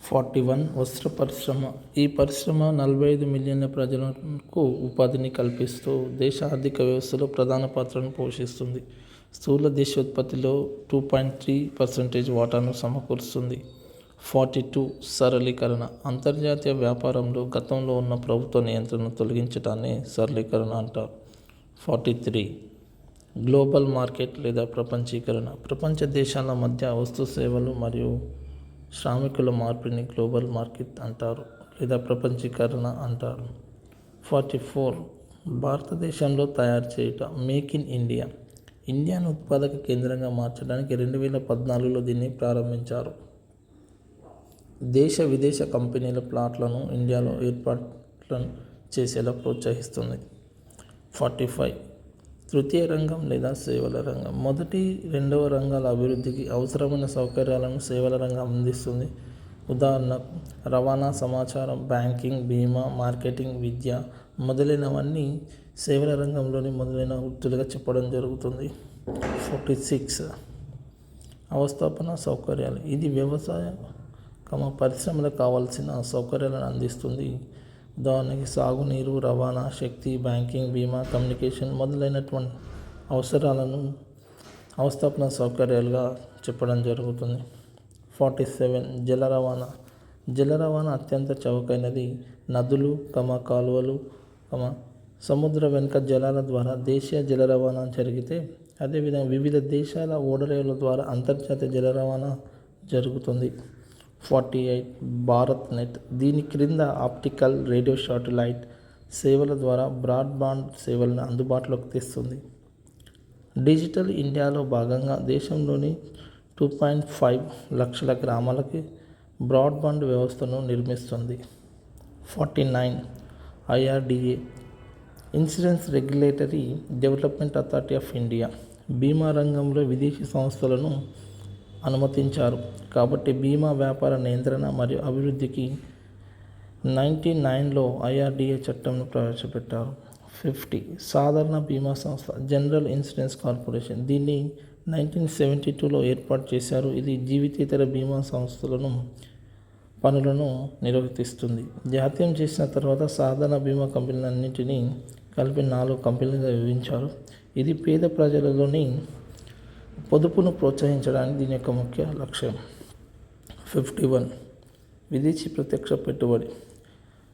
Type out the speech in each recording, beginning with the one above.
41 వస్త్ర పరిశ్రమ. ఈ పరిశ్రమ 45 మిలియన్ల ప్రజలకు ఉపాధిని కల్పిస్తూ దేశ ఆర్థిక వ్యవస్థలో ప్రధాన పాత్రను పోషిస్తుంది. స్థూల దేశోత్పత్తిలో 2.3% వాటాను సమకూరుస్తుంది. 42 సరళీకరణ. అంతర్జాతీయ వ్యాపారంలో గతంలో ఉన్న ప్రభుత్వ నియంత్రణను తొలగించడాన్ని సరళీకరణ అంటారు. 43 గ్లోబల్ మార్కెట్ లేదా ప్రపంచీకరణ. ప్రపంచ దేశాల మధ్య వస్తు సేవలు మరియు శ్రామికుల మార్పిడిని గ్లోబల్ మార్కెట్ అంటారు లేదా ప్రపంచీకరణ అంటారు. 44 భారతదేశంలో తయారు చేయుట. Make in India. ఇండియాను ఉత్పాదక కేంద్రంగా మార్చడానికి 2014లో దీన్ని ప్రారంభించారు. దేశ విదేశ కంపెనీల ప్లాట్లను ఇండియాలో ఏర్పాట్లను చేసేలా ప్రోత్సహిస్తుంది. 45 తృతీయ రంగం లేదా సేవల రంగం. మొదటి రెండవ రంగాల అభివృద్ధికి అవసరమైన సౌకర్యాలను సేవల రంగం అందిస్తుంది. ఉదాహరణకు రవాణా, సమాచారం, బ్యాంకింగ్, బీమా, మార్కెటింగ్, విద్య మొదలైనవన్నీ సేవల రంగంలోని మొదలైన వృత్తులుగా చెప్పడం జరుగుతుంది. 46 అవస్థాపన సౌకర్యాలు. ఇది వ్యవసాయ పరిశ్రమలకు కావాల్సిన సౌకర్యాలను అందిస్తుంది. ఉదాహరణకి సాగునీరు, రవాణా, శక్తి, బ్యాంకింగ్, బీమా, కమ్యూనికేషన్ మొదలైనటువంటి అవసరాలను అవస్థాపన సౌకర్యాలుగా చెప్పడం జరుగుతుంది. 47 జల రవాణా. జల రవాణా అత్యంత చౌకైనది. నదులు, కాలువలు, సముద్ర వెనుక జలాల ద్వారా దేశీయ జల రవాణా జరిగితే, అదేవిధంగా వివిధ దేశాల ఓడరేవుల ద్వారా అంతర్జాతీయ జల రవాణా జరుగుతుంది. 48 భారత్ నెట్. దీని క్రింద ఆప్టికల్, రేడియో, శాటిలైట్ సేవల ద్వారా బ్రాడ్బ్యాండ్ సేవలను అందుబాటులోకి తెస్తుంది. డిజిటల్ ఇండియాలో భాగంగా దేశంలోని 2.5 లక్షల గ్రామాలకి బ్రాడ్బ్యాండ్ వ్యవస్థను నిర్మిస్తుంది. 49 IRDA insurance regulatory development authority of India. బీమా రంగంలో విదేశీ సంస్థలను అనుమతించారు కాబట్టి బీమా వ్యాపార నియంత్రణ మరియు అభివృద్ధికి 1999లో IRDA చట్టంను ప్రవేశపెట్టారు. 50 సాధారణ బీమా సంస్థ. General insurance corporation. దీన్ని 1972లో ఏర్పాటు చేశారు. ఇది జీవితేతర బీమా సంస్థలను పనులను నిర్వర్తిస్తుంది. జాతీయం చేసిన తర్వాత సాధారణ బీమా కంపెనీలన్నింటినీ కలిపి 4 కంపెనీలుగా విభజించారు. ఇది పేద ప్రజలలోని పొదుపును ప్రోత్సహించడానికి దీని యొక్క ముఖ్య లక్ష్యం. 51 విదేశీ ప్రత్యక్ష పెట్టుబడి.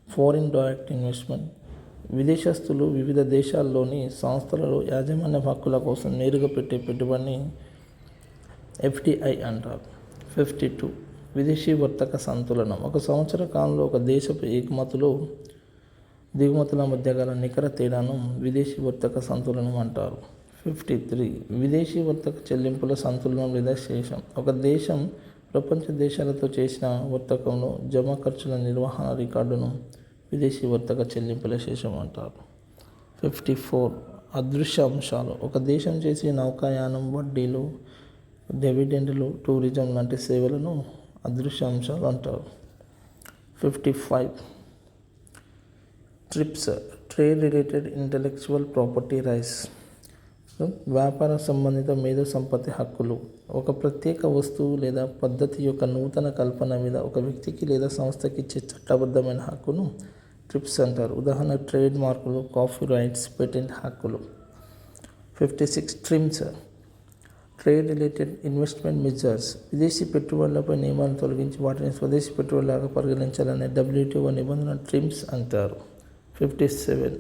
Foreign direct investment. విదేశస్తులు వివిధ దేశాల్లోని సంస్థలలో యాజమాన్య హక్కుల కోసం నేరుగా పెట్టే పెట్టుబడిని FDI అంటారు. 52 విదేశీ వర్తక సంతులనం. ఒక సంవత్సర కాలంలో ఒక దేశపు ఎగుమతులు దిగుమతుల మధ్య గల నికర తేడాను విదేశీ వర్తక సంతులనం అంటారు. 53 విదేశీ వర్తక చెల్లింపుల సంతులనం లేదా శేషం. ఒక దేశం ప్రపంచ దేశాలతో చేసిన వర్తకంలో జమ ఖర్చుల నిర్వహణ రికార్డును విదేశీ వర్తక చెల్లింపుల శేషం అంటారు. 54 అదృశ్య అంశాలు. ఒక దేశం చేసే నౌకాయానం, వడ్డీలు, డివిడెండ్లు, టూరిజం లాంటి సేవలను అదృశ్య అంశాలు అంటారు. 55 trips trade related intellectual property rights. వ్యాపార సంబంధిత మేధో సంపత్తి హక్కులు. ఒక ప్రత్యేక వస్తువు లేదా పద్ధతి యొక్క నూతన కల్పన మీద ఒక వ్యక్తికి లేదా సంస్థకి ఇచ్చే చట్టబద్ధమైన హక్కును ట్రిప్స్ అంటారు. ఉదాహరణ ట్రేడ్ మార్కులు, కాపీ రైట్స్, పేటెంట్ హక్కులు. 56 trims trade related investment measures. విదేశీ పెట్టుబడులపై నియమాలను తొలగించి వాటిని స్వదేశీ పెట్టుబడులాగా పరిగణించాలనే WTO నిబంధన ట్రిమ్స్ అంటారు. 57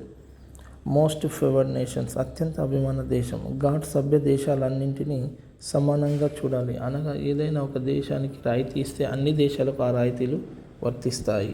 మోస్ట్ ఫేవర్డ్ నేషన్స్. అత్యంత అభిమాన దేశం. గాట్ సభ్య దేశాలన్నింటినీ సమానంగా చూడాలి. అనగా ఏదైనా ఒక దేశానికి రాయితీ ఇస్తే అన్ని దేశాలకు ఆ రాయితీలు వర్తిస్తాయి.